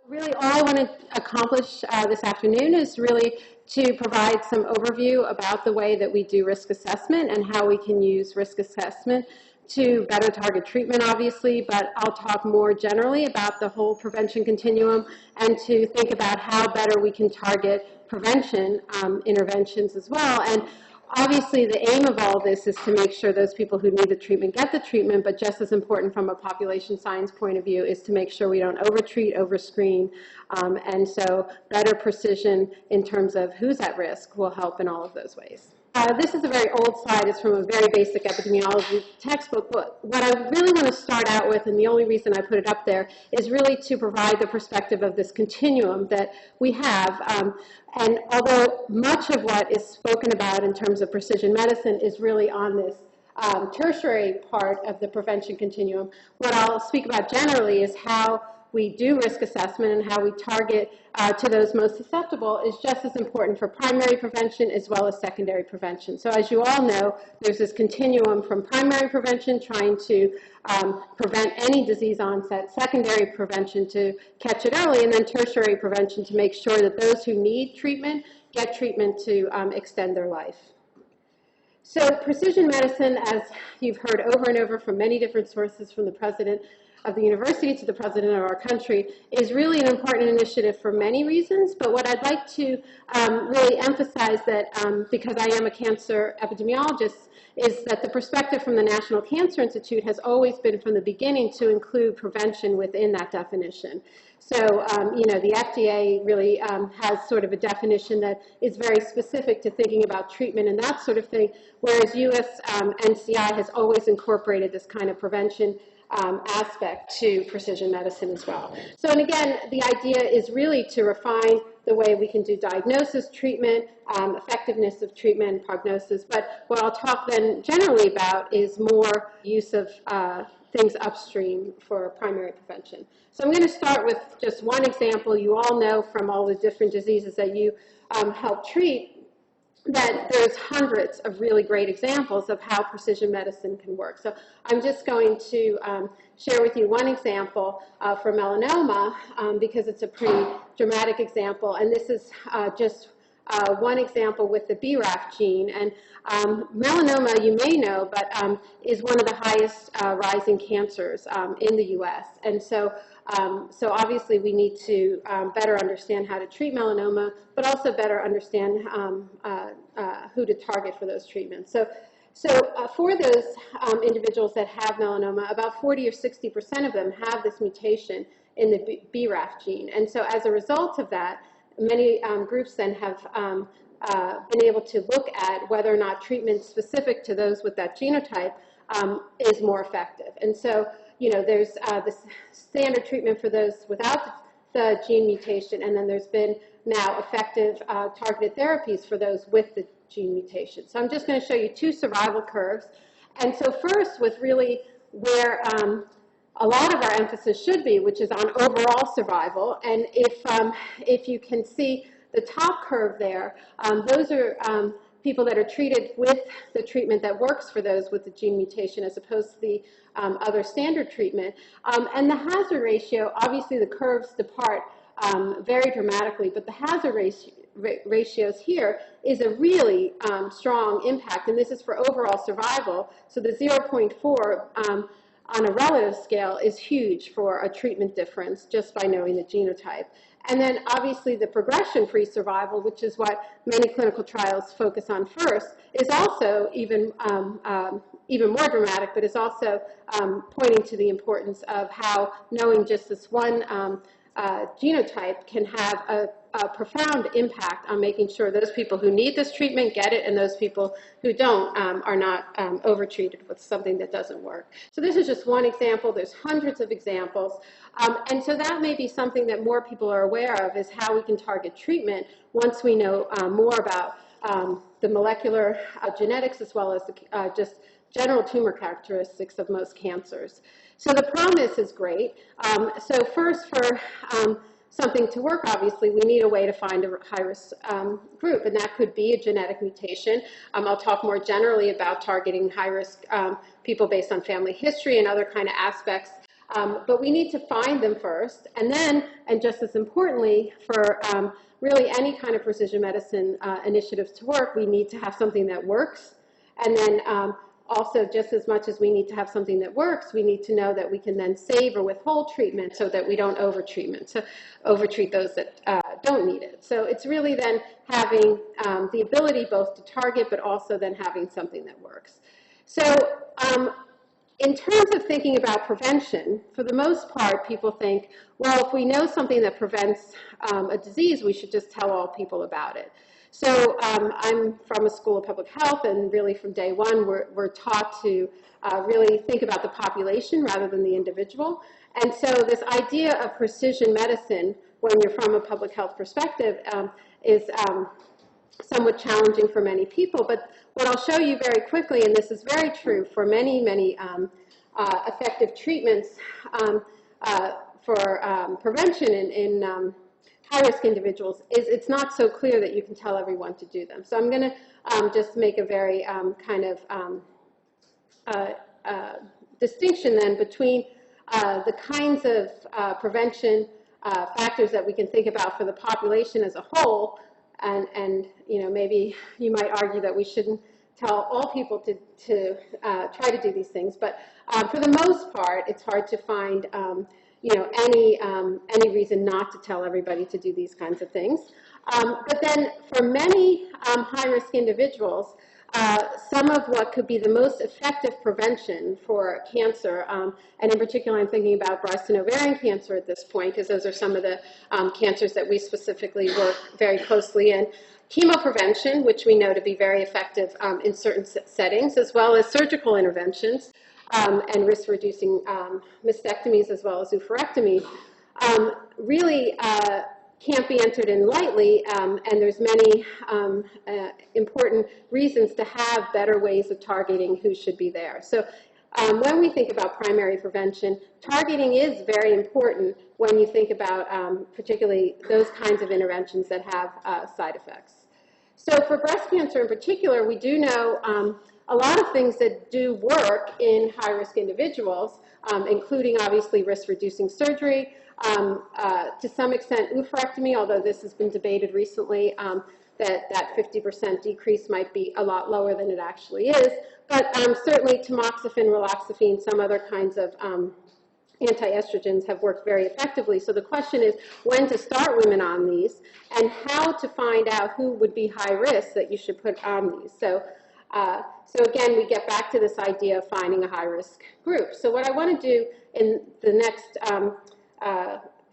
Really, all I want to accomplish this afternoon is really to provide some overview about the way that we do risk assessment and how we can use risk assessment to better target treatment, obviously, but I'll talk more generally about the whole prevention continuum and to think about how better we can target prevention interventions as well. And obviously, the aim of all this is to make sure those people who need the treatment get the treatment, but just as important from a population science point of view is to make sure we don't overtreat, overscreen, and so better precision in terms of who's at risk will help in all of those ways. This is a very old slide. It's from a very basic epidemiology textbook. But what I really want to start out with, and the only reason I put it up there, is really to provide the perspective of this continuum that we have. And although much of what is spoken about in terms of precision medicine is really on this tertiary part of the prevention continuum, what I'll speak about generally is how we do risk assessment and how we target to those most susceptible is just as important for primary prevention as well as secondary prevention. So as you all know, there's this continuum from primary prevention, trying to prevent any disease onset, secondary prevention to catch it early, and then tertiary prevention to make sure that those who need treatment get treatment to extend their life. So precision medicine, as you've heard over and over from many different sources, from the president of the university to the president of our country, is really an important initiative for many reasons. But what I'd like to really emphasize that, because I am a cancer epidemiologist, is that the perspective from the National Cancer Institute has always been from the beginning to include prevention within that definition. So, you know, the FDA really has sort of a definition that is very specific to thinking about treatment and that sort of thing, whereas US NCI has always incorporated this kind of prevention aspect to precision medicine as well. So, and again, the idea is really to refine the way we can do diagnosis, treatment, effectiveness of treatment, prognosis. But what I'll talk then generally about is more use of things upstream for primary prevention. So I'm going to start with just one example. You all know from all the different diseases that you help treat that there's hundreds of really great examples of how precision medicine can work. So I'm just going to share with you one example for melanoma because it's a pretty dramatic example. And this is just one example with the BRAF gene. And melanoma, you may know, but is one of the highest rising cancers in the US. And so obviously we need to better understand how to treat melanoma, but also better understand who to target for those treatments. So for those individuals that have melanoma, about 40 or 60% of them have this mutation in the BRAF gene. And so as a result of that, many groups then have been able to look at whether or not treatment specific to those with that genotype is more effective. And so, you know, there's this standard treatment for those without the gene mutation, and then there's been now effective targeted therapies for those with the gene mutation. So I'm just going to show you two survival curves. And so first, with really where a lot of our emphasis should be, which is on overall survival. And if you can see the top curve there, those are people that are treated with the treatment that works for those with the gene mutation as opposed to the other standard treatment. And the hazard ratio, obviously the curves depart very dramatically, but the hazard ratios here is a really strong impact, and this is for overall survival. So the 0.4 on a relative scale is huge for a treatment difference just by knowing the genotype. And then obviously the progression-free survival, which is what many clinical trials focus on first, is also even more dramatic, but is also pointing to the importance of how knowing just this one genotype can have a profound impact on making sure those people who need this treatment get it and those people who don't are not overtreated with something that doesn't work. So this is just one example. There's hundreds of examples. And so that may be something that more people are aware of, is how we can target treatment once we know more about the molecular genetics as well as the, just general tumor characteristics of most cancers. So the promise is great. So first, for something to work, obviously, we need a way to find a high-risk group, and that could be a genetic mutation. I'll talk more generally about targeting high-risk people based on family history and other kind of aspects But we need to find them first, and then, and just as importantly, for really any kind of precision medicine initiatives to work, we need to have something that works. And then also, just as much as we need to have something that works, we need to know that we can then save or withhold treatment so that we don't over-treatment, so over-treat those that don't need it. So it's really then having the ability both to target, but also then having something that works. So in terms of thinking about prevention, for the most part, people think, well, if we know something that prevents a disease, we should just tell all people about it. So I'm from a school of public health, and really from day one, we're taught to really think about the population rather than the individual. And so this idea of precision medicine, when you're from a public health perspective, is somewhat challenging for many people. But what I'll show you very quickly, and this is very true for many, many effective treatments for prevention in high-risk individuals, is it's not so clear that you can tell everyone to do them. So I'm going to just make a very kind of distinction then between the kinds of prevention factors that we can think about for the population as a whole, and you know, maybe you might argue that we shouldn't tell all people to try to do these things, but for the most part, it's hard to find you know, any reason not to tell everybody to do these kinds of things. But then for many high-risk individuals, some of what could be the most effective prevention for cancer, and in particular I'm thinking about breast and ovarian cancer at this point, because those are some of the cancers that we specifically work very closely in. Chemoprevention, which we know to be very effective in certain settings, as well as surgical interventions, and risk-reducing mastectomies as well as oophorectomy, really can't be entered in lightly, and there's many important reasons to have better ways of targeting who should be there. So when we think about primary prevention, targeting is very important when you think about particularly those kinds of interventions that have side effects. So for breast cancer in particular, we do know a lot of things that do work in high-risk individuals, including obviously risk-reducing surgery, to some extent oophorectomy, although this has been debated recently, that 50% decrease might be a lot lower than it actually is. But certainly tamoxifen, raloxifene, some other kinds of anti-estrogens have worked very effectively. So the question is when to start women on these and how to find out who would be high risk that you should put on these. So again, we get back to this idea of finding a high-risk group. So what I want to do in the next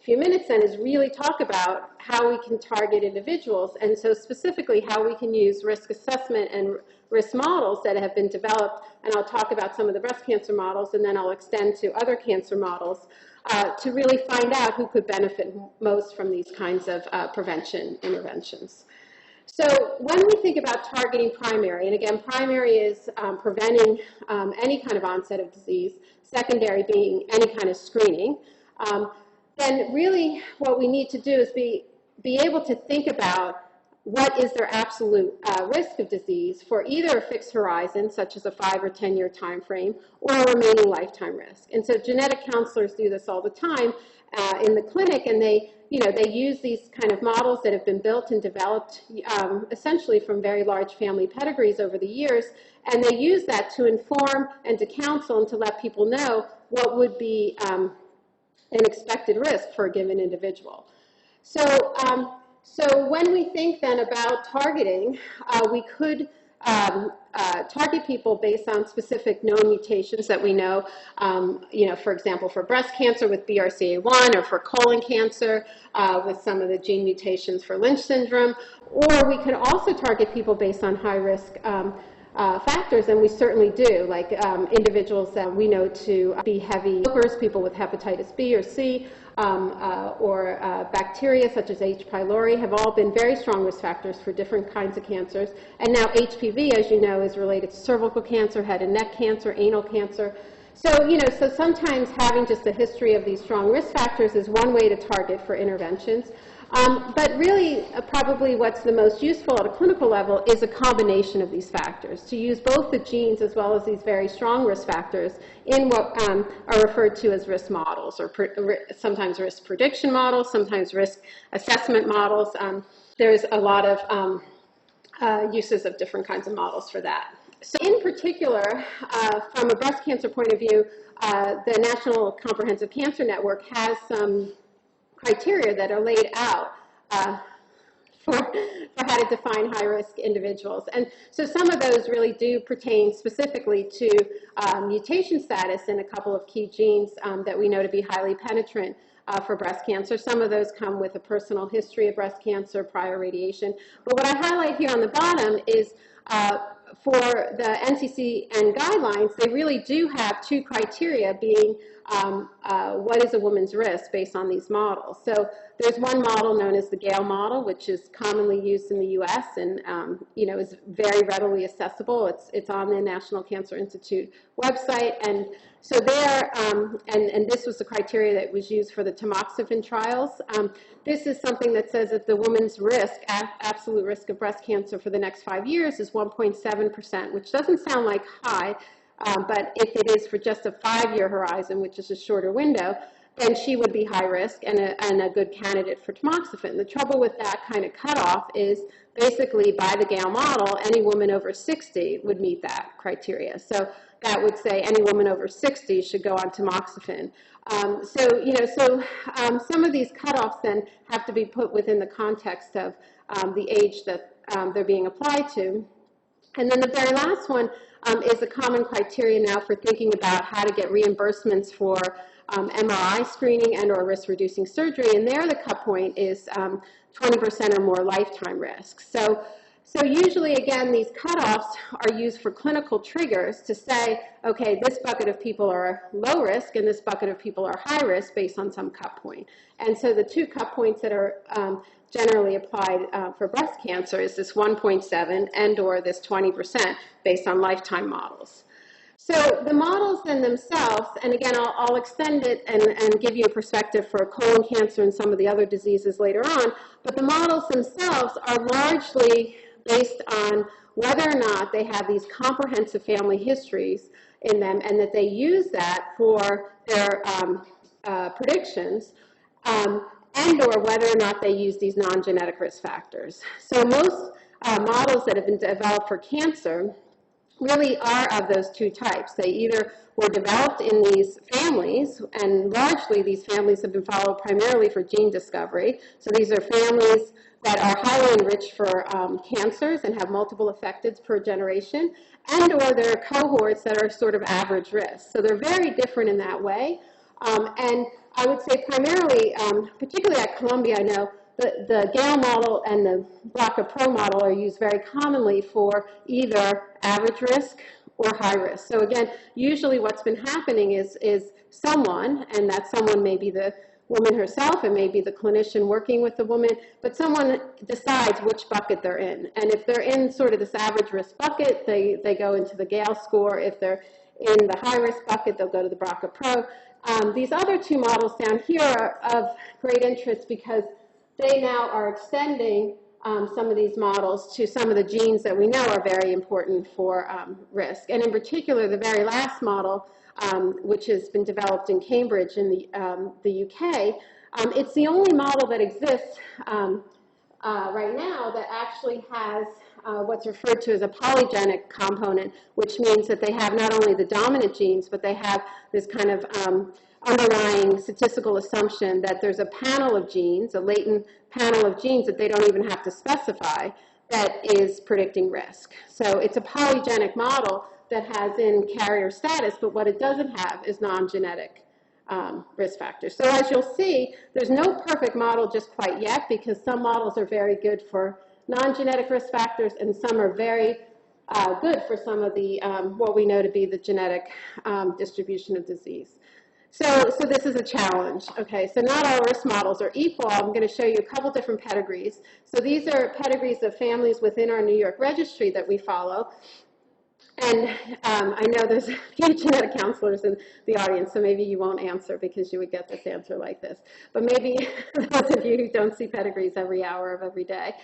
few minutes then is really talk about how we can target individuals, and so specifically how we can use risk assessment and risk models that have been developed, and I'll talk about some of the breast cancer models, and then I'll extend to other cancer models to really find out who could benefit most from these kinds of prevention interventions. So when we think about targeting primary, and again, primary is preventing any kind of onset of disease, secondary being any kind of screening, then really what we need to do is be able to think about what is their absolute risk of disease for either a fixed horizon, such as a 5 or 10-year time frame, or a remaining lifetime risk. And so genetic counselors do this all the time in the clinic, and they use these kind of models that have been built and developed essentially from very large family pedigrees over the years, and they use that to inform and to counsel and to let people know what would be an expected risk for a given individual. So, so when we think then about targeting, we could target people based on specific known mutations that we know, for example, for breast cancer with BRCA1, or for colon cancer with some of the gene mutations for Lynch syndrome, or we could also target people based on high-risk factors, and we certainly do, like individuals that we know to be heavy smokers, people with hepatitis B or C, or bacteria such as H. pylori have all been very strong risk factors for different kinds of cancers. And now HPV, as you know, is related to cervical cancer, head and neck cancer, anal cancer. So sometimes having just a history of these strong risk factors is one way to target for interventions. But really, probably what's the most useful at a clinical level is a combination of these factors, to use both the genes as well as these very strong risk factors in what are referred to as risk models, or sometimes risk prediction models, sometimes risk assessment models. There's a lot of uses of different kinds of models for that. So in particular, from a breast cancer point of view, the National Comprehensive Cancer Network has some criteria that are laid out for how to define high-risk individuals. And so some of those really do pertain specifically to mutation status in a couple of key genes that we know to be highly penetrant for breast cancer. Some of those come with a personal history of breast cancer, prior radiation. But what I highlight here on the bottom is for the NCCN guidelines, they really do have two criteria, being what is a woman's risk based on these models. So there's one model known as the Gale model, which is commonly used in the U.S. and is very readily accessible. It's on the National Cancer Institute website, and so there, and this was the criteria that was used for the tamoxifen trials. This is something that says that the woman's risk, absolute risk of breast cancer for the next 5 years, is 1.7%, which doesn't sound like high, but if it is for just a 5-year horizon, which is a shorter window, then she would be high risk and a good candidate for tamoxifen. The trouble with that kind of cutoff is basically by the Gale model, any woman over 60 would meet that criteria. So that would say any woman over 60 should go on tamoxifen. Some of these cutoffs then have to be put within the context of the age that they're being applied to. And then the very last one is a common criteria now for thinking about how to get reimbursements for MRI screening and or risk-reducing surgery. And there the cut point is 20% or more lifetime risk. So usually, again, these cutoffs are used for clinical triggers to say, okay, this bucket of people are low risk and this bucket of people are high risk based on some cut point. And so the two cut points that are generally applied for breast cancer is this 1.7 and or this 20% based on lifetime models. So the models in themselves, and again, I'll extend it and give you a perspective for colon cancer and some of the other diseases later on, but the models themselves are largely based on whether or not they have these comprehensive family histories in them and that they use that for their predictions, and or whether or not they use these non-genetic risk factors. So most models that have been developed for cancer really are of those two types. They either were developed in these families, and largely these families have been followed primarily for gene discovery. So these are families that are highly enriched for cancers and have multiple affecteds per generation, and or there are cohorts that are sort of average risk. So they're very different in that way. And I would say primarily, particularly at Columbia, I know the Gale model and the BRCA Pro model are used very commonly for either average risk or high risk. So again, usually what's been happening is someone, and that someone may be the woman herself, it may be the clinician working with the woman, but someone decides which bucket they're in. And if they're in sort of this average risk bucket, they go into the Gale score. If they're in the high risk bucket, they'll go to the BRCA Pro. These other two models down here are of great interest because they now are extending some of these models to some of the genes that we know are very important for risk. And in particular, the very last model, which has been developed in Cambridge in the UK, it's the only model that exists right now that actually has what's referred to as a polygenic component, which means that they have not only the dominant genes, but they have this kind of underlying statistical assumption that there's a panel of genes, a latent panel of genes that they don't even have to specify, that is predicting risk. So it's a polygenic model that has in carrier status, but what it doesn't have is non-genetic risk factors. So as you'll see, there's no perfect model just quite yet, because some models are very good for non-genetic risk factors and some are very good for some of the what we know to be the genetic distribution of disease. So this is a challenge. Okay, so not all risk models are equal. I'm going to show you a couple different pedigrees. So these are pedigrees of families within our New York registry that we follow. And I know there's a few genetic counselors in the audience, so maybe you won't answer because you would get this answer like this. But maybe those of you who don't see pedigrees every hour of every day.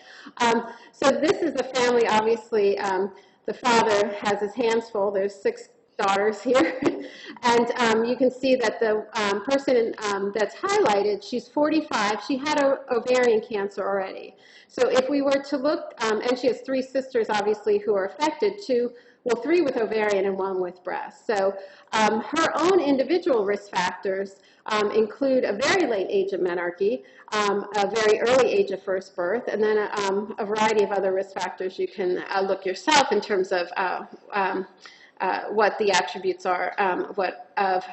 So this is a family, obviously, the father has his hands full. There's 6 daughters here. And you can see that the person that's highlighted, she's 45. She had ovarian cancer already. So if we were to look, and she has 3 sisters, obviously, who are affected, 3 with ovarian and 1 with breast. So her own individual risk factors include a very late age of menarche, a very early age of first birth, and then a variety of other risk factors you can look yourself in terms of what the attributes are of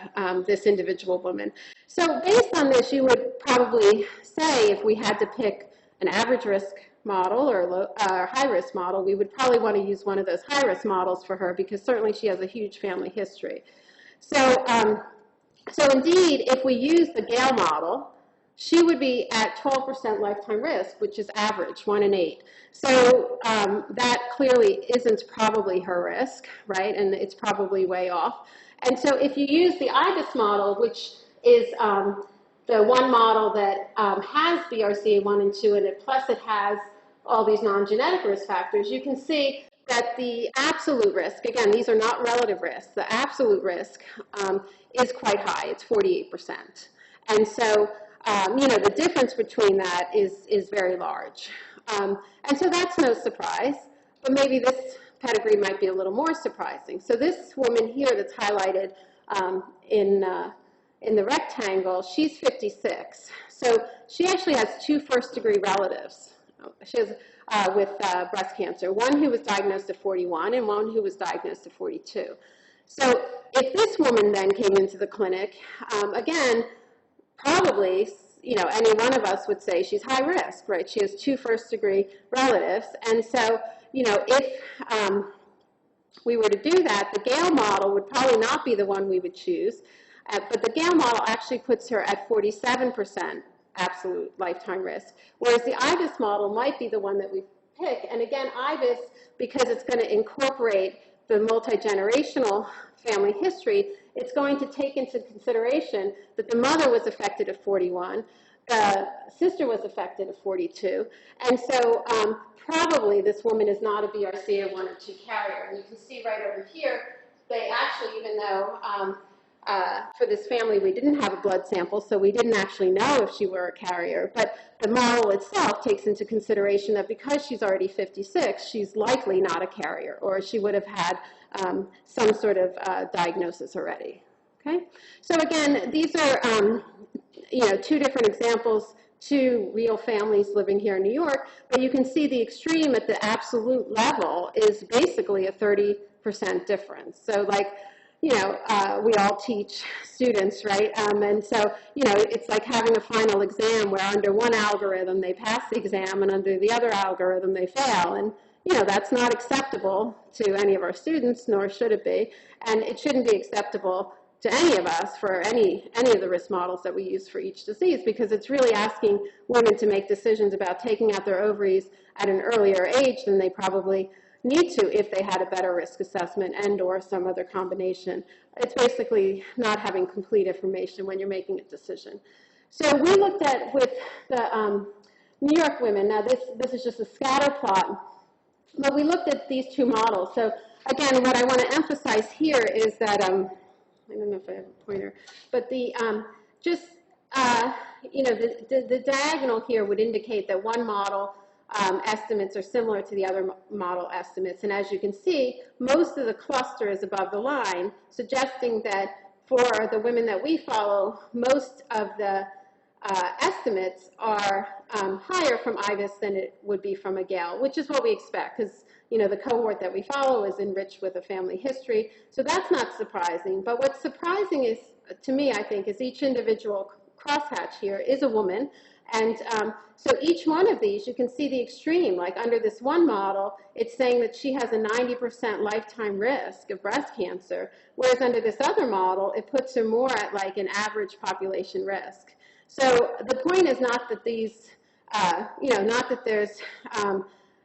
this individual woman. So based on this, you would probably say if we had to pick an average risk model or high risk model, we would probably want to use one of those high risk models for her because certainly she has a huge family history. So, so indeed, if we use the Gale model, she would be at 12% lifetime risk, which is average, 1 in 8. So that clearly isn't probably her risk, right? And it's probably way off. And so if you use the IBIS model, which is the one model that has BRCA 1 and 2 in it, plus it has all these non-genetic risk factors, you can see that the absolute risk, again, these are not relative risks, the absolute risk is quite high. It's 48%. And so, you know, the difference between that is very large. And so that's no surprise, but maybe this pedigree might be a little more surprising. So this woman here that's highlighted in the rectangle, she's 56. So she actually has 2 first-degree relatives. She has with breast cancer, one who was diagnosed at 41 and one who was diagnosed at 42. So if this woman then came into the clinic, again, probably, you know, any one of us would say she's high risk, right? She has 2 first-degree relatives. And so, you know, if we were to do that, the Gale model would probably not be the one we would choose. But the Gale model actually puts her at 47% absolute lifetime risk, whereas the IBIS model might be the one that we pick. And again, IBIS, because it's going to incorporate the multi-generational family history, it's going to take into consideration that the mother was affected at 41, the sister was affected at 42, and so probably this woman is not a BRCA 1 or 2 carrier. And you can see right over here, they actually, even though for this family we didn't have a blood sample, so we didn't actually know if she were a carrier, but the model itself takes into consideration that because she's already 56, she's likely not a carrier, or she would have had some sort of diagnosis already. Okay, so again, these are you know, 2 different examples, 2 real families living here in New York, but you can see the extreme at the absolute level is basically a 30% difference. So like, you know, we all teach students, right? And so, you know, it's like having a final exam where under one algorithm they pass the exam and under the other algorithm they fail. And, you know, that's not acceptable to any of our students, nor should it be. And it shouldn't be acceptable to any of us for any of the risk models that we use for each disease, because it's really asking women to make decisions about taking out their ovaries at an earlier age than they probably need to if they had a better risk assessment and or some other combination. It's basically not having complete information when you're making a decision. So we looked at with the New York women. Now this is just a scatter plot, but we looked at these 2 models. So again, what I want to emphasize here is that, I don't know if I have a pointer, but the you know, the diagonal here would indicate that one model estimates are similar to the other model estimates. And as you can see, most of the cluster is above the line, suggesting that for the women that we follow, most of the estimates are higher from IBIS than it would be from a Gale, which is what we expect, because, you know, the cohort that we follow is enriched with a family history. So that's not surprising. But what's surprising is, to me, I think, is each individual crosshatch here is a woman. And so each one of these, you can see the extreme. Like under this one model, it's saying that she has a 90% lifetime risk of breast cancer, whereas under this other model, it puts her more at like an average population risk. So the point is not that these, you know, not that there's,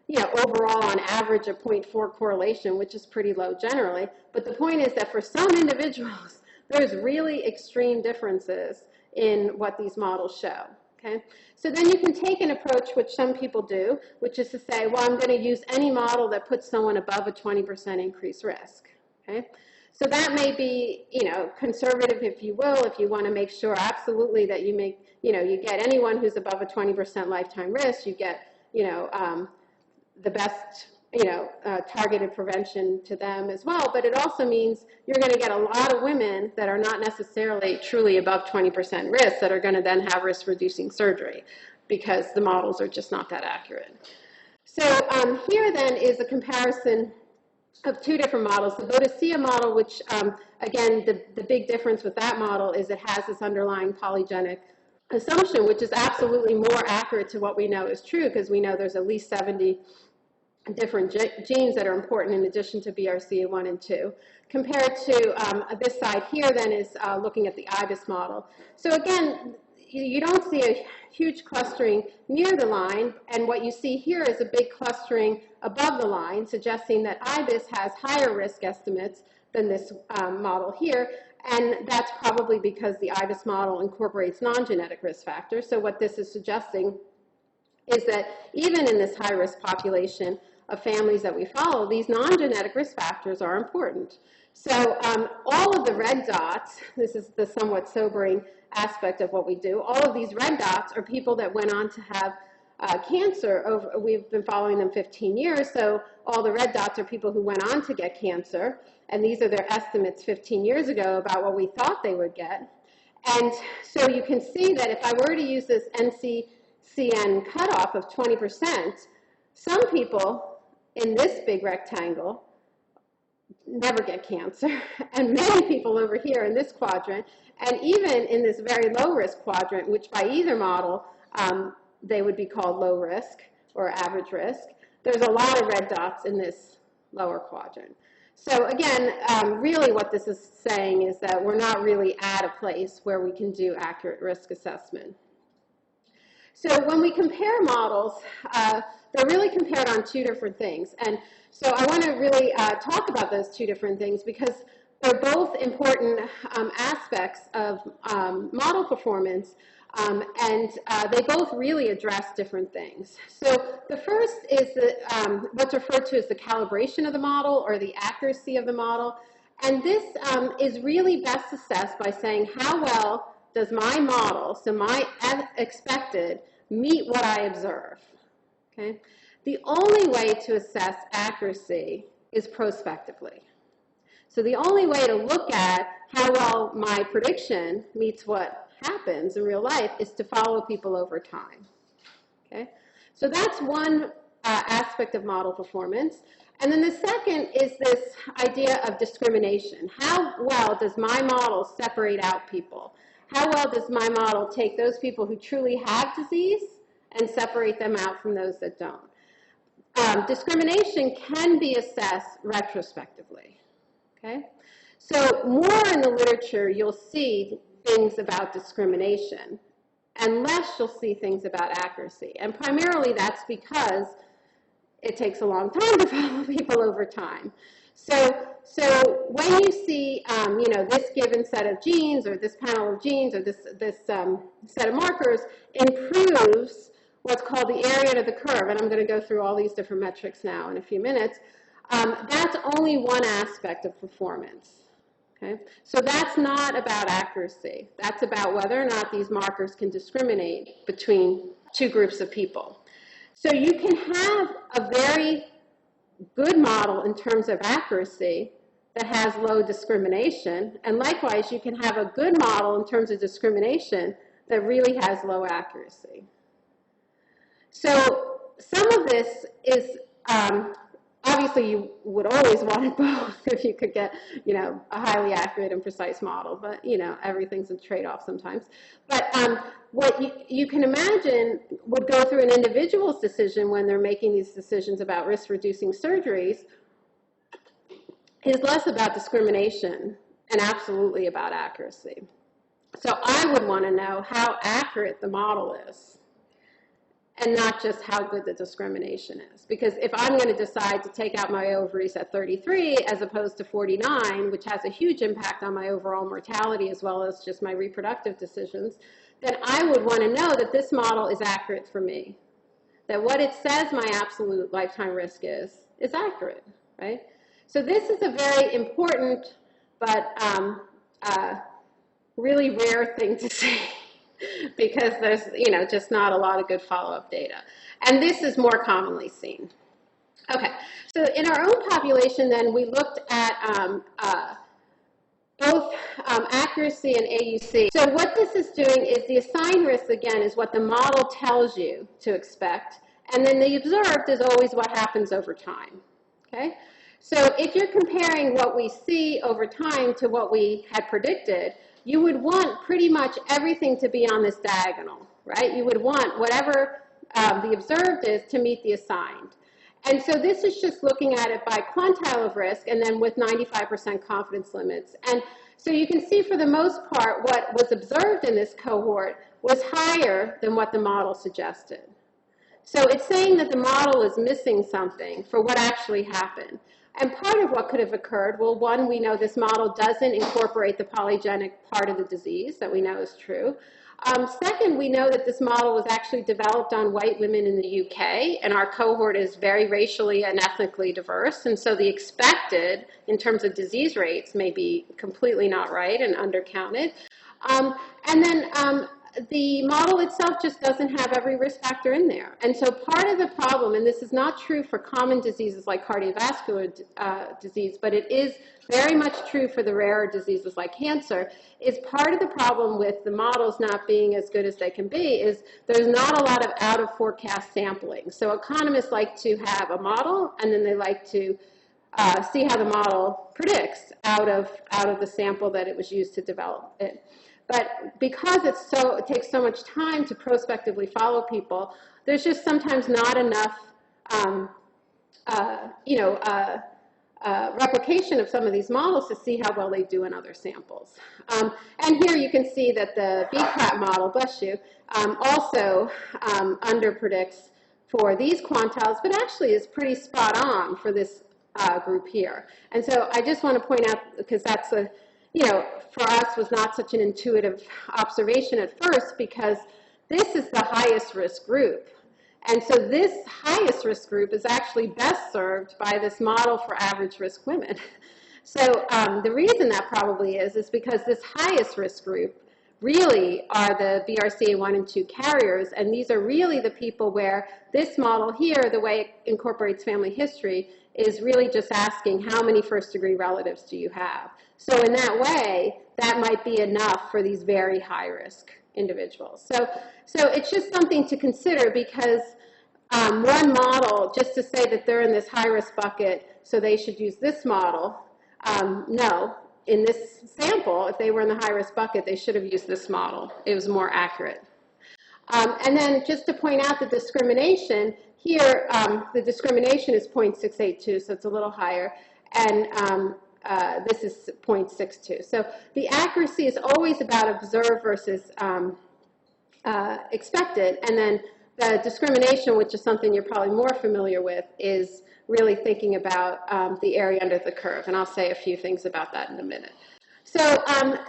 overall on average a 0.4 correlation, which is pretty low generally. But the point is that for some individuals, there's really extreme differences in what these models show. Okay? So then you can take an approach, which some people do, which is to say, well, I'm going to use any model that puts someone above a 20% increased risk. Okay? So that may be, conservative, if you will, if you want to make sure absolutely that you make, you get anyone who's above a 20% lifetime risk, you get, the best, targeted prevention to them as well. But it also means you're going to get a lot of women that are not necessarily truly above 20% risk that are going to then have risk-reducing surgery because the models are just not that accurate. So here then is a comparison of two different models. The BOADICEA model, which again, the big difference with that model is it has this underlying polygenic assumption, which is absolutely more accurate to what we know is true, because we know there's at least 70 different genes that are important in addition to BRCA1 and 2. Compared to this side here then is looking at the IBIS model. So again, you don't see a huge clustering near the line, and what you see here is a big clustering above the line, suggesting that IBIS has higher risk estimates than this model here, and that's probably because the IBIS model incorporates non-genetic risk factors. So what this is suggesting is that even in this high-risk population of families that we follow, these non-genetic risk factors are important. So all of the red dots, this is the somewhat sobering aspect of what we do, all of these red dots are people that went on to have cancer. We've been following them 15 years, so all the red dots are people who went on to get cancer, and these are their estimates 15 years ago about what we thought they would get. And so you can see that if I were to use this NCCN cutoff of 20%, some people in this big rectangle never get cancer, and many people over here in this quadrant, and even in this very low-risk quadrant, which by either model they would be called low risk or average risk, there's a lot of red dots in this lower quadrant. So again, really what this is saying is that we're not really at a place where we can do accurate risk assessment. So when we compare models, they're really compared on two different things. And so I want to really talk about those two different things because they're both important aspects of model performance, and they both really address different things. So the first is what's referred to as the calibration of the model or the accuracy of the model. And this is really best assessed by saying how well does my model, so my expected, meet what I observe. Okay? The only way to assess accuracy is prospectively. So the only way to look at how well my prediction meets what happens in real life is to follow people over time. Okay? So that's one aspect of model performance. And then the second is this idea of discrimination. How well does my model separate out people? How well does my model take those people who truly have disease and separate them out from those that don't? Discrimination can be assessed retrospectively. Okay? So more in the literature, you'll see things about discrimination, and less you'll see things about accuracy. And primarily that's because it takes a long time to follow people over time. So when you see, this given set of genes or this panel of genes or this set of markers improves what's called the area under the curve, and I'm going to go through all these different metrics now in a few minutes, that's only one aspect of performance. Okay? So that's not about accuracy. That's about whether or not these markers can discriminate between two groups of people. So you can have a very good model in terms of accuracy that has low discrimination, and likewise you can have a good model in terms of discrimination that really has low accuracy. So some of this is, obviously you would always want it both if you could get, a highly accurate and precise model, but, everything's a trade-off sometimes. But what you can imagine would go through an individual's decision when they're making these decisions about risk-reducing surgeries is less about discrimination and absolutely about accuracy. So I would want to know how accurate the model is. and not just how good the discrimination is. Because if I'm going to decide to take out my ovaries at 33 as opposed to 49, which has a huge impact on my overall mortality as well as just my reproductive decisions, then I would want to know that this model is accurate for me. That what it says my absolute lifetime risk is accurate, right? So this is a very important but really rare thing to see because there's, just not a lot of good follow-up data. And this is more commonly seen. Okay, so in our own population then, we looked at both accuracy and AUC. So what this is doing is the assigned risk, again, is what the model tells you to expect, and then the observed is always what happens over time, okay? So if you're comparing what we see over time to what we had predicted, you would want pretty much everything to be on this diagonal, right? You would want whatever the observed is to meet the assigned. And so this is just looking at it by quantile of risk and then with 95% confidence limits. And so you can see for the most part what was observed in this cohort was higher than what the model suggested. So it's saying that the model is missing something for what actually happened. And part of what could have occurred, well, one, we know this model doesn't incorporate the polygenic part of the disease that we know is true. Second, we know that this model was actually developed on white women in the UK, and our cohort is very racially and ethnically diverse, and so the expected, in terms of disease rates, may be completely not right and undercounted. And then the model itself just doesn't have every risk factor in there. And so part of the problem, and this is not true for common diseases like cardiovascular disease, but it is very much true for the rarer diseases like cancer, is part of the problem with the models not being as good as they can be is there's not a lot of out-of-forecast sampling. So economists like to have a model, and then they like to see how the model predicts out of the sample that it was used to develop it. But because it takes so much time to prospectively follow people, there's just sometimes not enough, replication of some of these models to see how well they do in other samples. And here you can see that the BCRAP model, bless you, also underpredicts for these quantiles, but actually is pretty spot on for this group here. And so I just want to point out, because that's a, for us was not such an intuitive observation at first, because this is the highest risk group. And so this highest risk group is actually best served by this model for average risk women. So the reason that probably is because this highest risk group really are the BRCA1 and 2 carriers, and these are really the people where this model here, the way it incorporates family history, is really just asking how many first-degree relatives do you have. So in that way, that might be enough for these very high-risk individuals. So it's just something to consider, because one model, just to say that they're in this high-risk bucket, so they should use this model, no. In this sample, if they were in the high-risk bucket, they should have used this model. It was more accurate. And then just to point out the discrimination, here the discrimination is 0.682, so it's a little higher, and this is 0.62. So the accuracy is always about observed versus expected, and then the discrimination, which is something you're probably more familiar with, is really thinking about the area under the curve, and I'll say a few things about that in a minute. So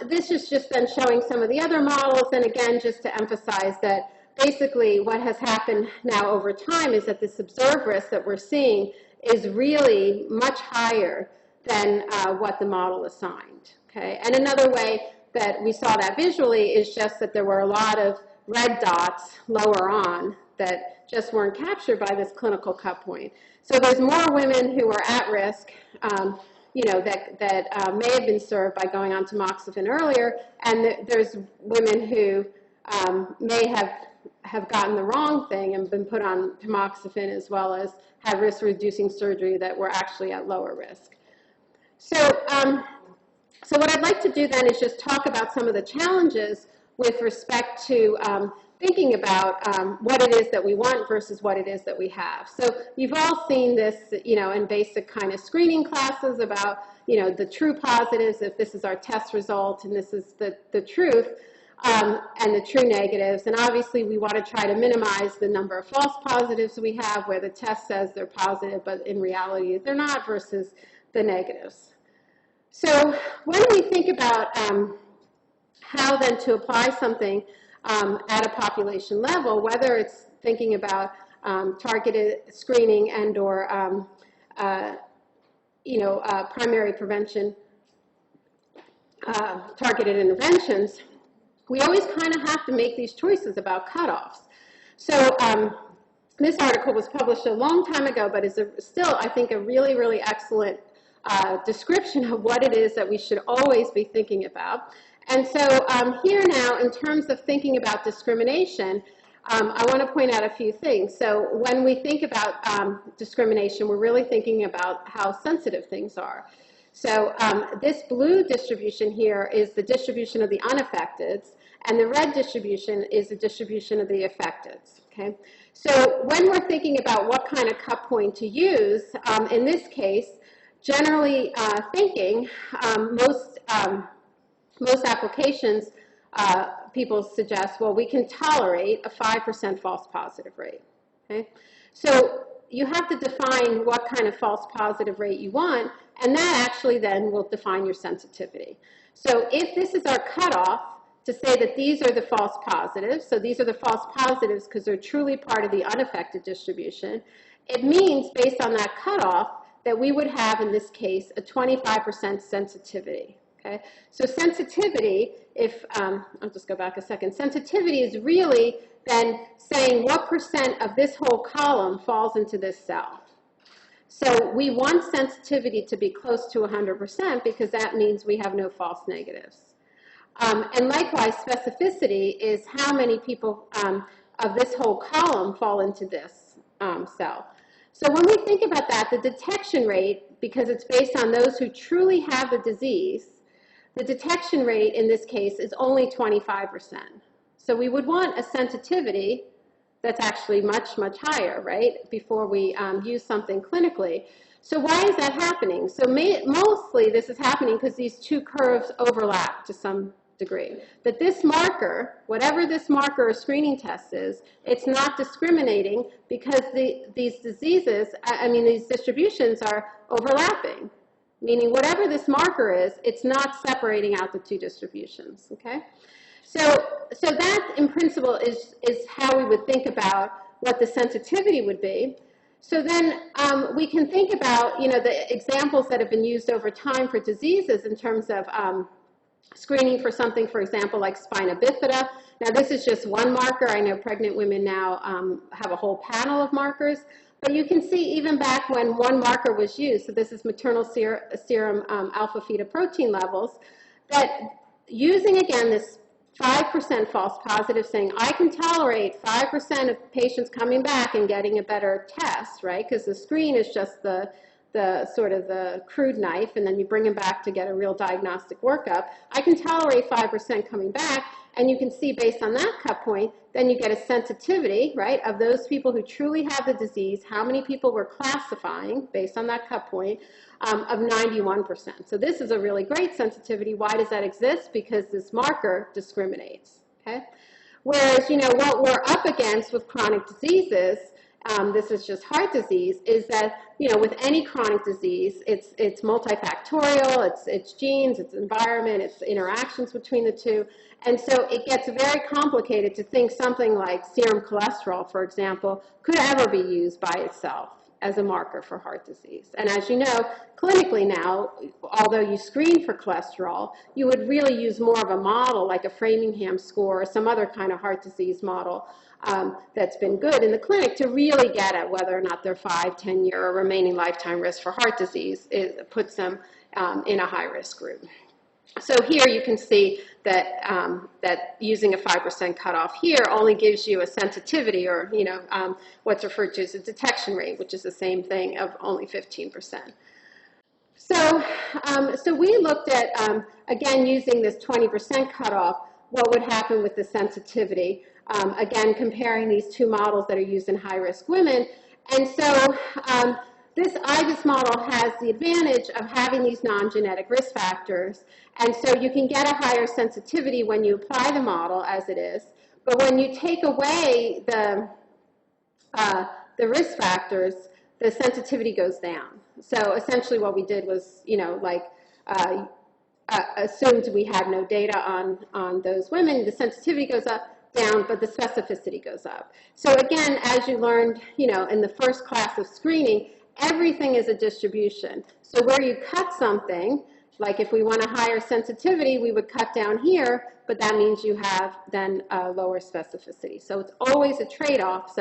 this is just then showing some of the other models, and again, just to emphasize that basically what has happened now over time is that this observed risk that we're seeing is really much higher than what the model assigned, okay? And another way that we saw that visually is just that there were a lot of red dots lower on that just weren't captured by this clinical cut point. So there's more women who are at risk, that may have been served by going on tamoxifen earlier, and there's women who may have gotten the wrong thing and been put on tamoxifen, as well as had risk-reducing surgery that were actually at lower risk. So what I'd like to do then is just talk about some of the challenges with respect to thinking about what it is that we want versus what it is that we have. So you've all seen this, in basic kind of screening classes about, the true positives, if this is our test result and this is the truth. and the true negatives. And obviously, we want to try to minimize the number of false positives we have where the test says they're positive, but in reality they're not, versus the negatives. So when we think about how then to apply something at a population level, whether it's thinking about targeted screening and or primary prevention, targeted interventions, we always kind of have to make these choices about cutoffs. So this article was published a long time ago, but is still, I think, a really, really excellent description of what it is that we should always be thinking about. And so here now, in terms of thinking about discrimination, I want to point out a few things. So when we think about discrimination, we're really thinking about how sensitive things are. So this blue distribution here is the distribution of the unaffecteds, and the red distribution is the distribution of the affecteds. Okay? So when we're thinking about what kind of cut point to use, in this case, generally thinking, most applications, people suggest, well, we can tolerate a 5% false positive rate. Okay? So you have to define what kind of false positive rate you want, and that actually then will define your sensitivity. So if this is our cutoff to say that these are the false positives, so these are the false positives because they're truly part of the unaffected distribution, it means based on that cutoff that we would have, in this case, a 25% sensitivity. Okay? So sensitivity, if, I'll just go back a second, sensitivity is really then saying what percent of this whole column falls into this cell. So we want sensitivity to be close to 100% because that means we have no false negatives. And likewise, specificity is how many people of this whole column fall into this cell. So when we think about that, the detection rate, because it's based on those who truly have the disease, the detection rate in this case is only 25%. So we would want a sensitivity that's actually much, much higher, right, before we use something clinically. So why is that happening? So mostly this is happening because these two curves overlap to some degree. That this marker, whatever this marker or screening test is, it's not discriminating because these diseases, these distributions are overlapping. Meaning whatever this marker is, it's not separating out the two distributions, okay? So that, in principle, is how we would think about what the sensitivity would be. So then we can think about, the examples that have been used over time for diseases in terms of screening for something, for example, like spina bifida. Now, this is just one marker. I know pregnant women now have a whole panel of markers. But you can see even back when one marker was used, so this is maternal serum alpha-fetoprotein levels, that using, again, this 5% false positive, saying I can tolerate 5% of patients coming back and getting a better test, right? Because the screen is just the sort of the crude knife, and then you bring them back to get a real diagnostic workup. I can tolerate 5% coming back, and you can see based on that cut point, then you get a sensitivity, right, of those people who truly have the disease, how many people we're classifying based on that cut point, of 91%. So this is a really great sensitivity. Why does that exist? Because this marker discriminates, okay? Whereas, what we're up against with chronic diseases, this is just heart disease, is that, with any chronic disease, it's multifactorial, it's genes, it's environment, it's interactions between the two. And so it gets very complicated to think something like serum cholesterol, for example, could ever be used by itself as a marker for heart disease. And as you know, clinically now, although you screen for cholesterol, you would really use more of a model like a Framingham score or some other kind of heart disease model that's been good in the clinic to really get at whether or not their 5, 10-year or remaining lifetime risk for heart disease puts them in a high-risk group. So here you can see that, that using a 5% cutoff here only gives you a sensitivity, or what's referred to as a detection rate, which is the same thing, of only 15%. So, so we looked at, again, using this 20% cutoff, what would happen with the sensitivity, again, comparing these two models that are used in high-risk women. And so this IBIS model has the advantage of having these non-genetic risk factors, and so you can get a higher sensitivity when you apply the model as it is, but when you take away the risk factors, the sensitivity goes down. So essentially what we did was, assumed we had no data on those women. The sensitivity goes up, down, but the specificity goes up. So again, as you learned, in the first class of screening, everything is a distribution. So where you cut something, like if we want a higher sensitivity, we would cut down here, but that means you have then a lower specificity. So it's always a trade-off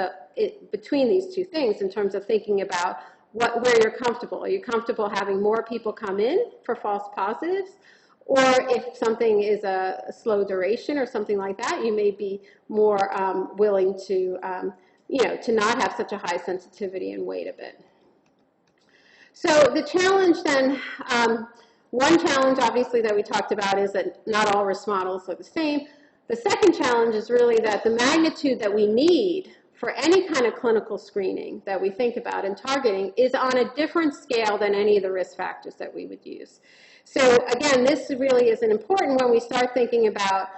between these two things in terms of thinking about where you're comfortable. Are you comfortable having more people come in for false positives? Or if something is a slow duration or something like that, you may be more willing to, to not have such a high sensitivity and wait a bit. So the challenge then, one challenge obviously that we talked about is that not all risk models are the same. The second challenge is really that the magnitude that we need for any kind of clinical screening that we think about and targeting is on a different scale than any of the risk factors that we would use. So again, this really is important when we start thinking about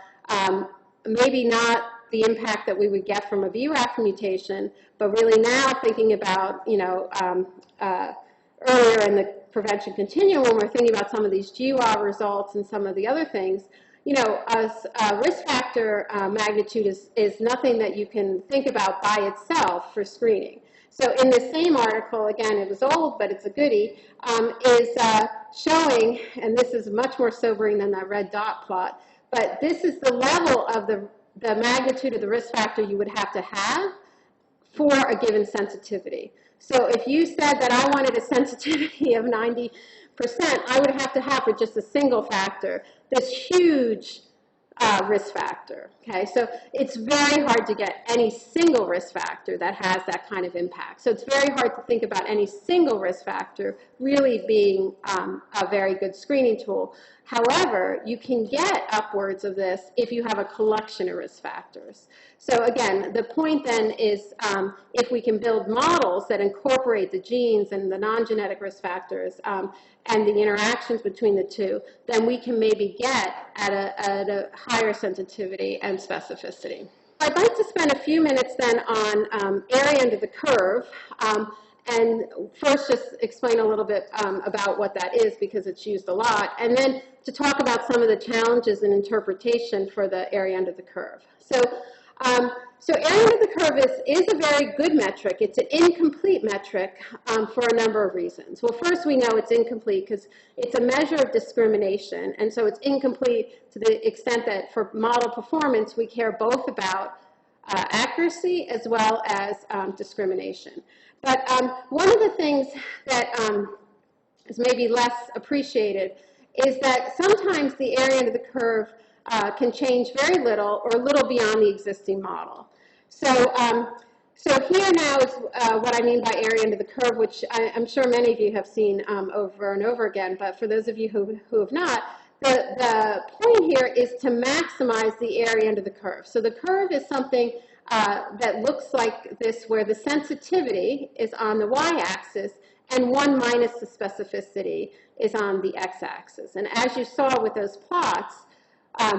maybe not the impact that we would get from a BRAF mutation, but really now thinking about, earlier in the prevention continuum when we're thinking about some of these GWAS results and some of the other things, a risk factor magnitude is nothing that you can think about by itself for screening. So in the same article, again, it was old, but it's a goodie, is showing, and this is much more sobering than that red dot plot, but this is the level of the magnitude of the risk factor you would have to have for a given sensitivity. So if you said that I wanted a sensitivity of 90%, I would have to have for just a single factor this huge risk factor, okay? So it's very hard to get any single risk factor that has that kind of impact. So it's very hard to think about any single risk factor really being a very good screening tool. However, you can get upwards of this if you have a collection of risk factors. So again, the point then is if we can build models that incorporate the genes and the non-genetic risk factors and the interactions between the two, then we can maybe get at a higher sensitivity and specificity. I'd like to spend a few minutes then on area under the curve. And first just explain a little bit about what that is because it's used a lot, and then to talk about some of the challenges in interpretation for the area under the curve. So area under the curve is a very good metric. It's an incomplete metric for a number of reasons. Well, first we know it's incomplete because it's a measure of discrimination, and so it's incomplete to the extent that for model performance we care both about accuracy as well as discrimination. But one of the things that is maybe less appreciated is that sometimes the area under the curve can change very little or little beyond the existing model. So, so here now is what I mean by area under the curve, which I'm sure many of you have seen over and over again, but for those of you who have not, the point here is to maximize the area under the curve. So the curve is something that looks like this, where the sensitivity is on the y-axis and 1 minus the specificity is on the x-axis. And as you saw with those plots,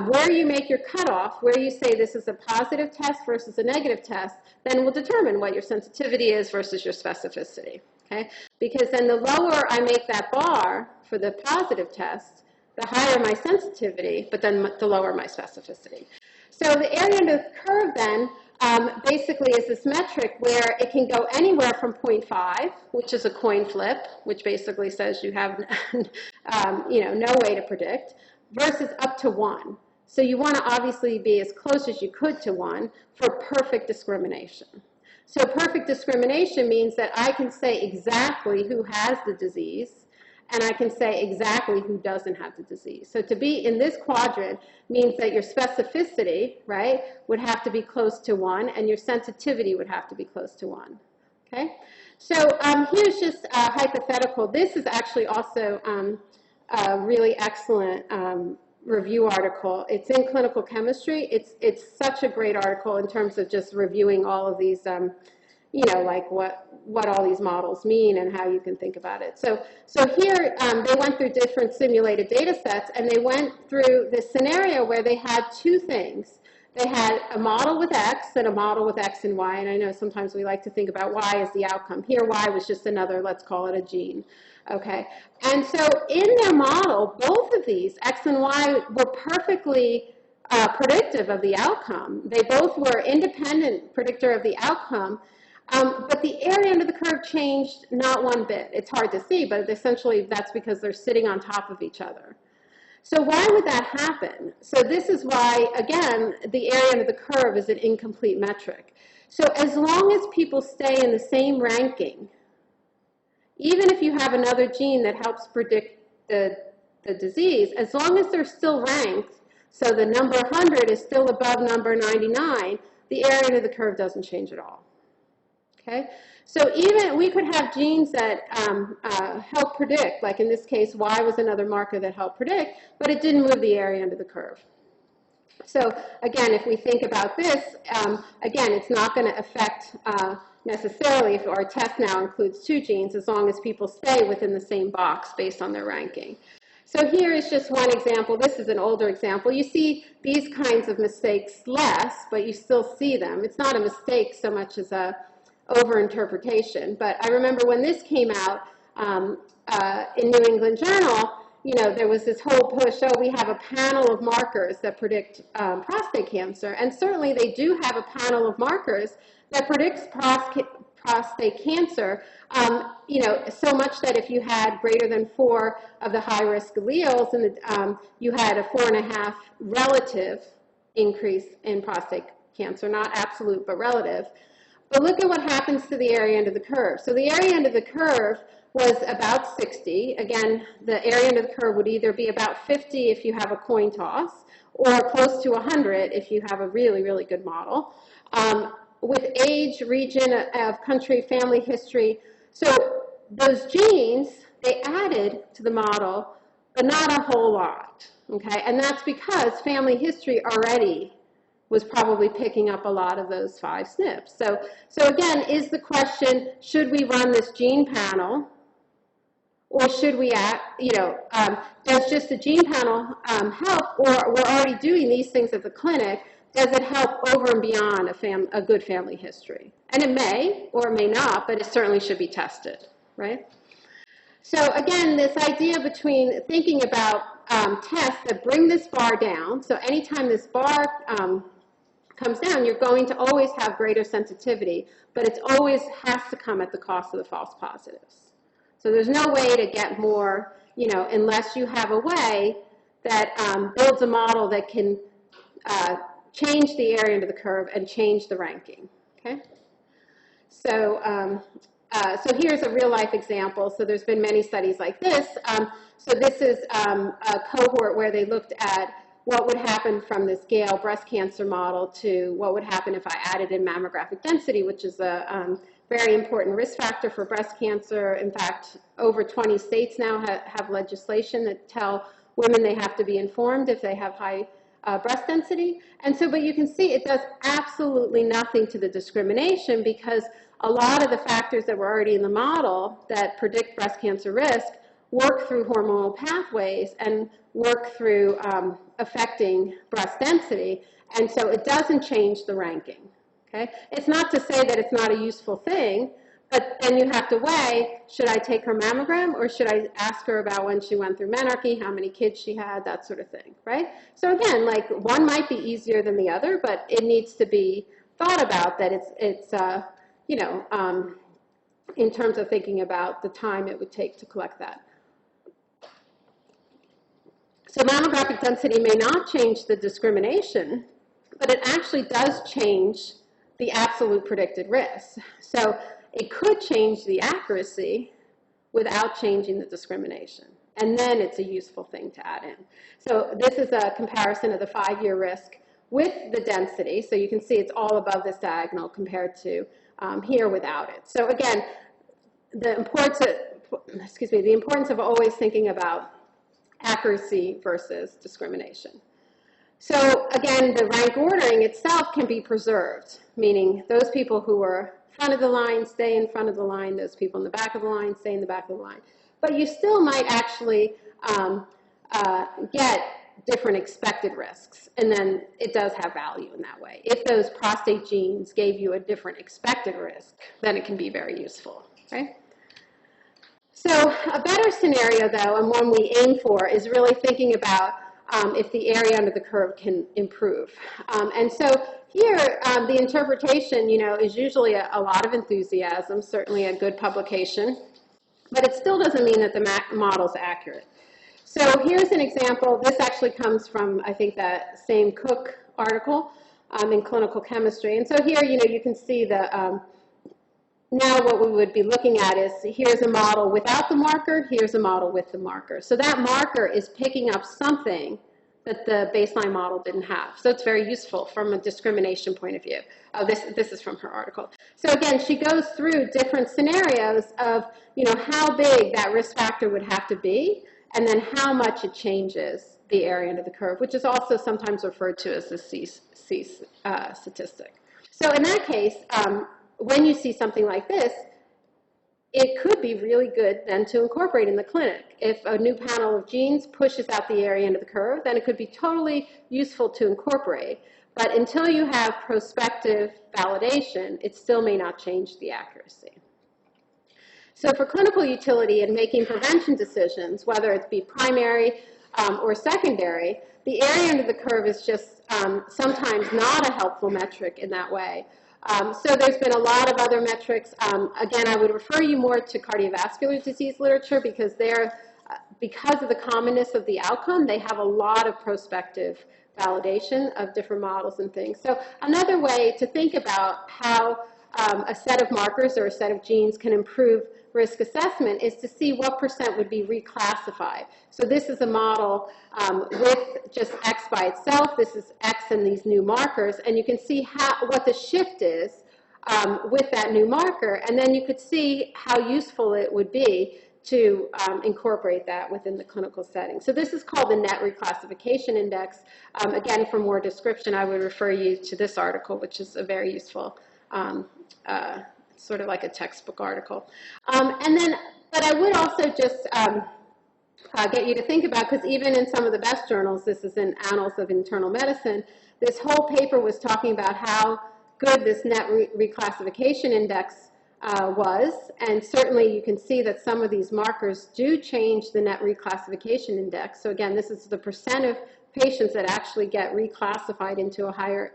where you make your cutoff, where you say this is a positive test versus a negative test, then will determine what your sensitivity is versus your specificity. Okay? Because then the lower I make that bar for the positive test, the higher my sensitivity, but then the lower my specificity. So the area under the curve then basically is this metric where it can go anywhere from 0.5, which is a coin flip, which basically says you have no way to predict, versus up to 1. So you want to obviously be as close as you could to 1 for perfect discrimination. So perfect discrimination means that I can say exactly who has the disease, and I can say exactly who doesn't have the disease. So to be in this quadrant means that your specificity, right, would have to be close to 1, and your sensitivity would have to be close to 1. Okay? So here's just a hypothetical. This is actually also a really excellent review article. It's in Clinical Chemistry. It's such a great article in terms of just reviewing all of these you know, like what all these models mean and how you can think about it. So here they went through different simulated data sets, and they went through this scenario where they had two things. They had a model with X and a model with X and Y, and I know sometimes we like to think about Y as the outcome. Here, Y was just another, let's call it a gene. Okay, and so in their model, both of these, X and Y, were perfectly predictive of the outcome. They both were independent predictor of the outcome, but the area under the curve changed not one bit. It's hard to see, but essentially that's because they're sitting on top of each other. So why would that happen? So this is why, again, the area under the curve is an incomplete metric. So as long as people stay in the same ranking, even if you have another gene that helps predict the disease, as long as they're still ranked, so the number 100 is still above number 99, the area under the curve doesn't change at all. Okay? So even we could have genes that help predict, like in this case, Y was another marker that helped predict, but it didn't move the area under the curve. So again, if we think about this, again, it's not going to affect necessarily if our test now includes two genes, as long as people stay within the same box based on their ranking. So here is just one example. This is an older example. You see these kinds of mistakes less, but you still see them. It's not a mistake so much as a overinterpretation. But I remember when this came out in New England Journal, you know, there was this whole push, oh, we have a panel of markers that predict prostate cancer. And certainly they do have a panel of markers that predicts prostate cancer, you know, so much that if you had greater than 4 of the high-risk alleles, and you had a 4.5 relative increase in prostate cancer, not absolute, but relative. But look at what happens to the area under the curve. So the area under the curve was about 60. Again, the area under the curve would either be about 50 if you have a coin toss, or close to 100 if you have a really, really good model. With age, region of country, family history. So those genes, they added to the model, but not a whole lot, okay? And that's because family history already was probably picking up a lot of those 5 SNPs. So again, is the question, should we run this gene panel, or should we, you know, does just the gene panel help, or we're already doing these things at the clinic, does it help over and beyond a good family history? And it may, or it may not, but it certainly should be tested, right? So again, this idea between thinking about tests that bring this bar down, so anytime this bar comes down, you're going to always have greater sensitivity, but it always has to come at the cost of the false positives. So there's no way to get more, you know, unless you have a way that builds a model that can change the area under the curve and change the ranking, okay? So, so here's a real-life example. So there's been many studies like this. So this is a cohort where they looked at what would happen from this Gale breast cancer model to what would happen if I added in mammographic density, which is a very important risk factor for breast cancer. In fact, over 20 states now have legislation that tell women they have to be informed if they have high breast density. And so, but you can see it does absolutely nothing to the discrimination, because a lot of the factors that were already in the model that predict breast cancer risk work through hormonal pathways and work through affecting breast density. And so it doesn't change the ranking, okay? It's not to say that it's not a useful thing, but then you have to weigh, should I take her mammogram, or should I ask her about when she went through menarche, how many kids she had, that sort of thing, right? So again, like, one might be easier than the other, but it needs to be thought about that it's you know, in terms of thinking about the time it would take to collect that. So mammographic density may not change the discrimination, but it actually does change the absolute predicted risk. So it could change the accuracy without changing the discrimination. And then it's a useful thing to add in. So this is a comparison of the 5-year risk with the density. So you can see it's all above this diagonal compared to here without it. So again, the importance of always thinking about accuracy versus discrimination. So again, the rank ordering itself can be preserved, meaning those people who were front of the line stay in front of the line, those people in the back of the line stay in the back of the line. But you still might actually get different expected risks, and then it does have value in that way. If those prostate genes gave you a different expected risk, then it can be very useful, right? So a better scenario, though, and one we aim for, is really thinking about if the area under the curve can improve. And so here, the interpretation, is usually a lot of enthusiasm, certainly a good publication, but it still doesn't mean that the model's accurate. So here's an example. This actually comes from, I think, that same Cook article in Clinical Chemistry. And so here, you can see the, now what we would be looking at is, here's a model without the marker, here's a model with the marker. So that marker is picking up something that the baseline model didn't have. So it's very useful from a discrimination point of view. Oh, this is from her article. So again, she goes through different scenarios of, how big that risk factor would have to be, and then how much it changes the area under the curve, which is also sometimes referred to as the C statistic. So in that case, when you see something like this, it could be really good then to incorporate in the clinic. If a new panel of genes pushes out the area under the curve, then it could be totally useful to incorporate. But until you have prospective validation, it still may not change the accuracy. So for clinical utility and making prevention decisions, whether it be primary or secondary, the area under the curve is just sometimes not a helpful metric in that way. So there's been a lot of other metrics. Again, I would refer you more to cardiovascular disease literature because because of the commonness of the outcome, they have a lot of prospective validation of different models and things. So another way to think about how a set of markers or a set of genes can improve risk assessment is to see what % would be reclassified. So this is a model with just X by itself. This is X and these new markers, and you can see what the shift is with that new marker, and then you could see how useful it would be to incorporate that within the clinical setting. So this is called the Net Reclassification Index. Again, for more description, I would refer you to this article, which is a very useful sort of like a textbook article. But I would also just get you to think about, because even in some of the best journals, this is in Annals of Internal Medicine, this whole paper was talking about how good this net reclassification index was, and certainly you can see that some of these markers do change the net reclassification index. So again, this is the % of patients that actually get reclassified into a higher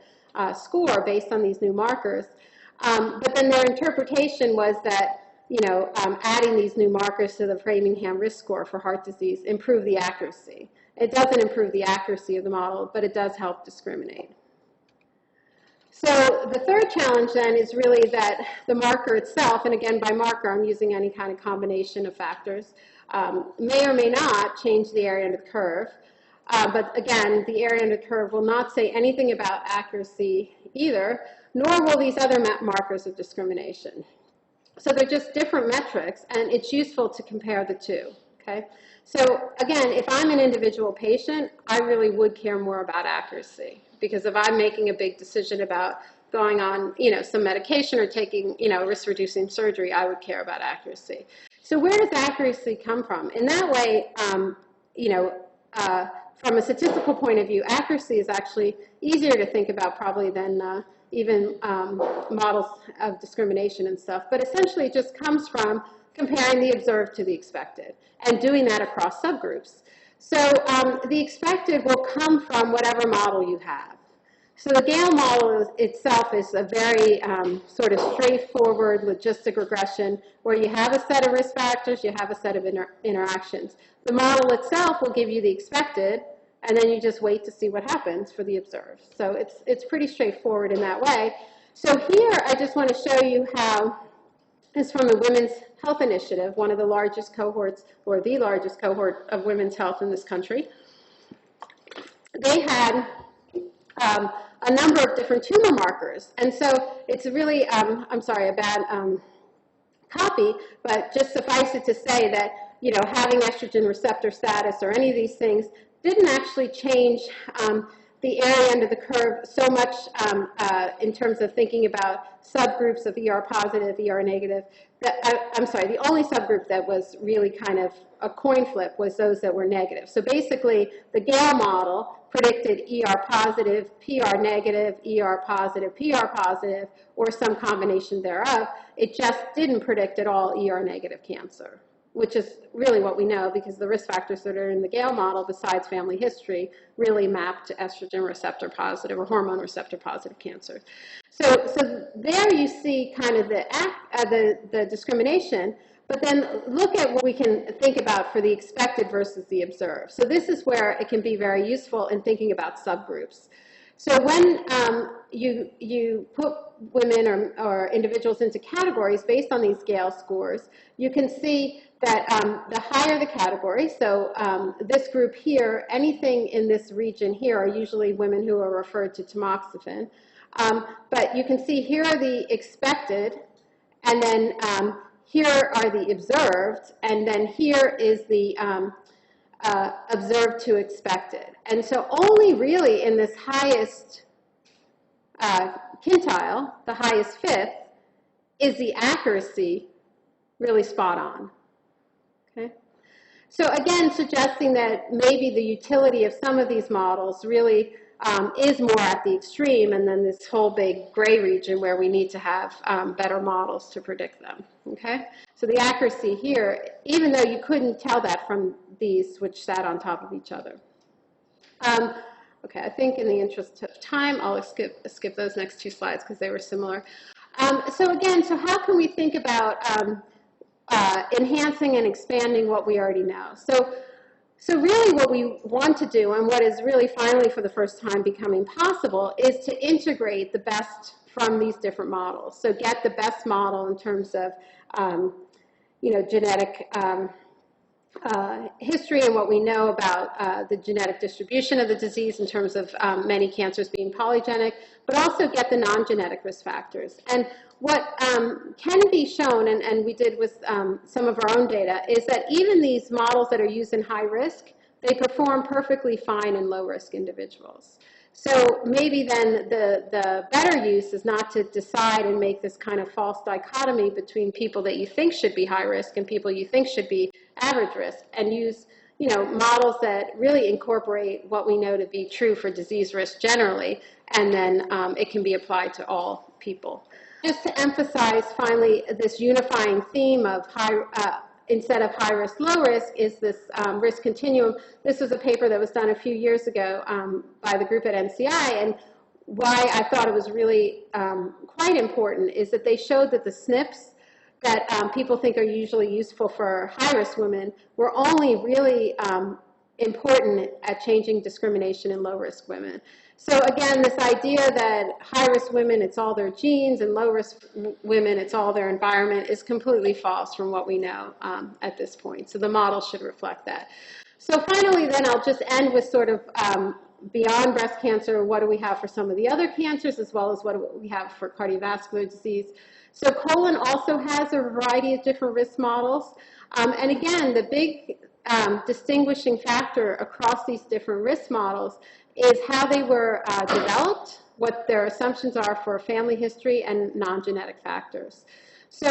score based on these new markers. But then their interpretation was that, adding these new markers to the Framingham risk score for heart disease improved the accuracy. It doesn't improve the accuracy of the model, but it does help discriminate. So the third challenge then is really that the marker itself, and again by marker I'm using any kind of combination of factors, may or may not change the area under the curve. But again, the area under the curve will not say anything about accuracy either, nor will these other markers of discrimination. So they're just different metrics, and it's useful to compare the two, okay? So again, if I'm an individual patient, I really would care more about accuracy, because if I'm making a big decision about going on, some medication or taking, risk-reducing surgery, I would care about accuracy. So where does accuracy come from? In that way, from a statistical point of view, accuracy is actually easier to think about probably than even models of discrimination and stuff. But essentially, it just comes from comparing the observed to the expected and doing that across subgroups. So the expected will come from whatever model you have. So the Gale model itself is a very sort of straightforward logistic regression where you have a set of risk factors, you have a set of interactions. The model itself will give you the expected, and then you just wait to see what happens for the observed. So it's pretty straightforward in that way. So here I just want to show you how, this is from the Women's Health Initiative, one of the largest cohorts, or the largest cohort of women's health in this country. They had a number of different tumor markers. And so it's really, I'm sorry, a bad copy, but just suffice it to say that, having estrogen receptor status or any of these things didn't actually change the area under the curve so much in terms of thinking about subgroups of ER positive, ER negative. I'm sorry, the only subgroup that was really kind of a coin flip was those that were negative. So basically, the Gale model predicted ER positive, PR negative, ER positive, PR positive, or some combination thereof. It just didn't predict at all ER negative cancer, which is really what we know because the risk factors that are in the Gale model, besides family history, really map to estrogen receptor positive or hormone receptor positive cancer. So there you see kind of the discrimination, but then look at what we can think about for the expected versus the observed. So this is where it can be very useful in thinking about subgroups. So when you put women or individuals into categories based on these Gale scores, you can see that the higher the category, so this group here, anything in this region here are usually women who are referred to tamoxifen. But you can see here are the expected, and then here are the observed, and then here is the observed to expected. And so only really in this highest quintile, the highest fifth, is the accuracy really spot on. Okay? So again, suggesting that maybe the utility of some of these models really is more at the extreme, and then this whole big gray region where we need to have better models to predict them. Okay? So the accuracy here, even though you couldn't tell that from these which sat on top of each other. Okay, I think in the interest of time, I'll skip those next two slides because they were similar. So again, so how can we think about enhancing and expanding what we already know? So really what we want to do, and what is really finally for the first time becoming possible, is to integrate the best from these different models. So get the best model in terms of genetic history and what we know about the genetic distribution of the disease in terms of many cancers being polygenic, but also get the non-genetic risk factors. And what can be shown, and we did with some of our own data, is that even these models that are used in high risk, they perform perfectly fine in low risk individuals. So maybe then the better use is not to decide and make this kind of false dichotomy between people that you think should be high risk and people you think should be average risk, and use models that really incorporate what we know to be true for disease risk generally, and then it can be applied to all people. Just to emphasize finally this unifying theme of instead of high risk, low risk, is this risk continuum. This was a paper that was done a few years ago by the group at NCI, and why I thought it was really quite important is that they showed that the SNPs that people think are usually useful for high-risk women were only really important at changing discrimination in low-risk women. So again, this idea that high-risk women, it's all their genes, and low-risk women, it's all their environment, is completely false from what we know at this point. So the model should reflect that. So finally, then, I'll just end with sort of beyond breast cancer, what do we have for some of the other cancers, as well as what do we have for cardiovascular disease. So colon also has a variety of different risk models. And again, the big distinguishing factor across these different risk models is how they were developed, what their assumptions are for family history and non-genetic factors. So,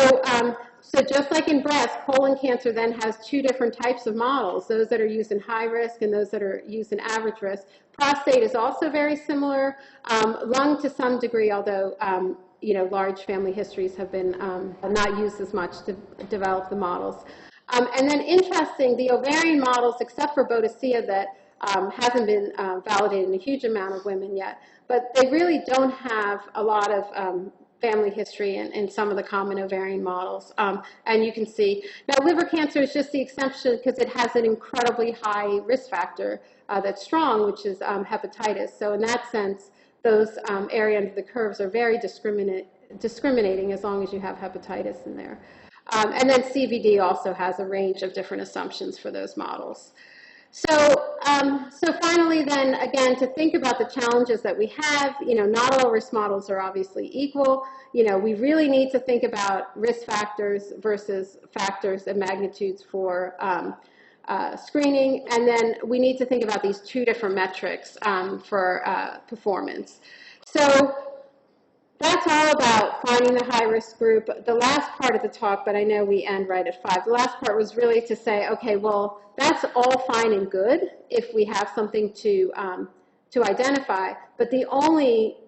so just like in breast, colon cancer then has two different types of models, those that are used in high risk and those that are used in average risk. Prostate is also very similar. Lung to some degree, although large family histories have been not used as much to develop the models. And then interesting, the ovarian models, except for BOADICEA that hasn't been validated in a huge amount of women yet, but they really don't have a lot of family history in some of the common ovarian models. And you can see, now liver cancer is just the exception because it has an incredibly high risk factor that's strong, which is hepatitis. So in that sense, those area under the curves are very discriminating as long as you have hepatitis in there. And then CVD also has a range of different assumptions for those models. So, so finally then, again, to think about the challenges that we have, not all risk models are obviously equal. We really need to think about risk factors versus factors and magnitudes for screening. And then we need to think about these two different metrics for performance. So that's all about finding the high-risk group. The last part of the talk, but I know we end right at 5, the last part was really to say, okay, well, that's all fine and good if we have something to identify, but the only,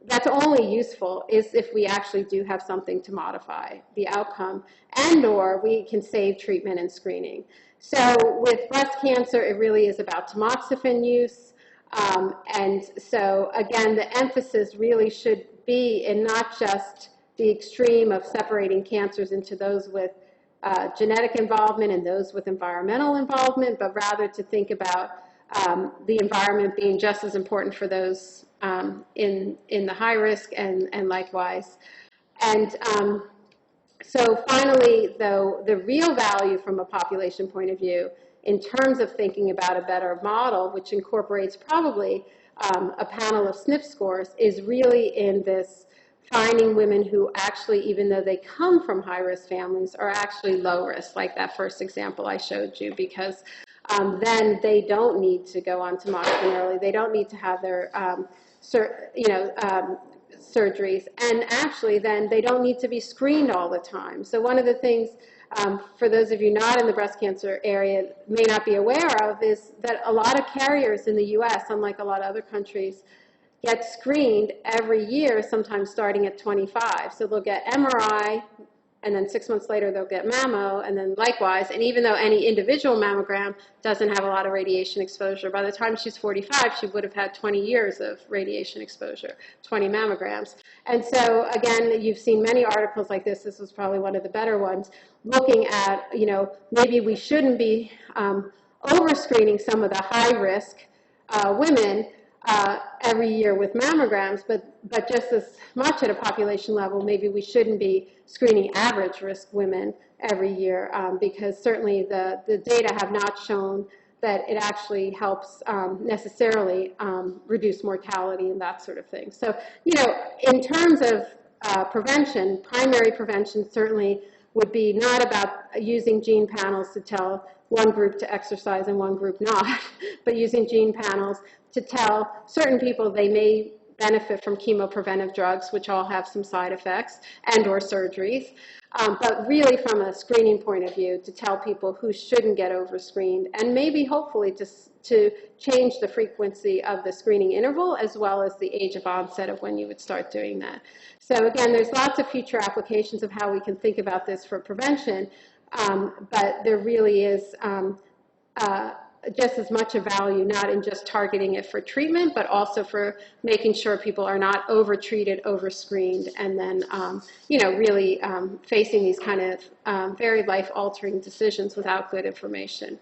that's only useful is if we actually do have something to modify the outcome, and or we can save treatment and screening. So with breast cancer, it really is about tamoxifen use. And so, again, the emphasis really should be in not just the extreme of separating cancers into those with genetic involvement and those with environmental involvement, but rather to think about the environment being just as important for those in the high risk and likewise. And so finally, though, the real value from a population point of view in terms of thinking about a better model, which incorporates probably a panel of SNP scores, is really in this finding women who actually, even though they come from high-risk families, are actually low risk, like that first example I showed you, because then they don't need to go on tamoxifen early. They don't need to have their surgeries, and actually then they don't need to be screened all the time. So one of the things for those of you not in the breast cancer area may not be aware of is that a lot of carriers in the U.S., unlike a lot of other countries, get screened every year, sometimes starting at 25. So they'll get MRI, and then 6 months later they'll get mammo, and then likewise. And even though any individual mammogram doesn't have a lot of radiation exposure, by the time she's 45, she would have had 20 years of radiation exposure, 20 mammograms. And so, again, you've seen many articles like this. This was probably one of the better ones, looking at, you know, maybe we shouldn't be over-screening some of the high-risk women every year with mammograms, but just as much at a population level, maybe we shouldn't be screening average risk women every year, because certainly the data have not shown that it actually helps necessarily reduce mortality and that sort of thing. So, you know, in terms of prevention, primary prevention certainly would be not about using gene panels to tell one group to exercise and one group not, but using gene panels to tell certain people they may benefit from chemopreventive drugs, which all have some side effects, and or surgeries. But really from a screening point of view, to tell people who shouldn't get over-screened, and maybe hopefully to change the frequency of the screening interval as well as the age of onset of when you would start doing that. So again, there's lots of future applications of how we can think about this for prevention, but there really is just as much a value, not in just targeting it for treatment, but also for making sure people are not over-treated, over-screened, and then, you know, really facing these kind of very life-altering decisions without good information.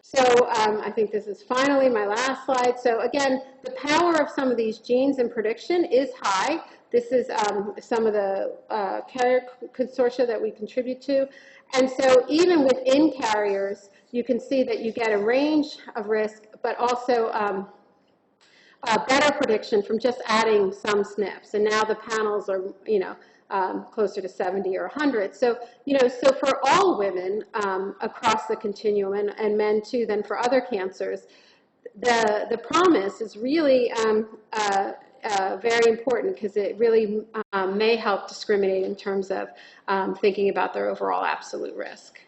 So I think this is finally my last slide. So again, the power of some of these genes in prediction is high. This is some of the carrier consortia that we contribute to. And so even within carriers, you can see that you get a range of risk, but also a better prediction from just adding some SNPs. And now the panels are, you know, closer to 70 or 100. So, you know, so for all women across the continuum, and men too, then for other cancers, the promise is really very important, because it really may help discriminate in terms of thinking about their overall absolute risk.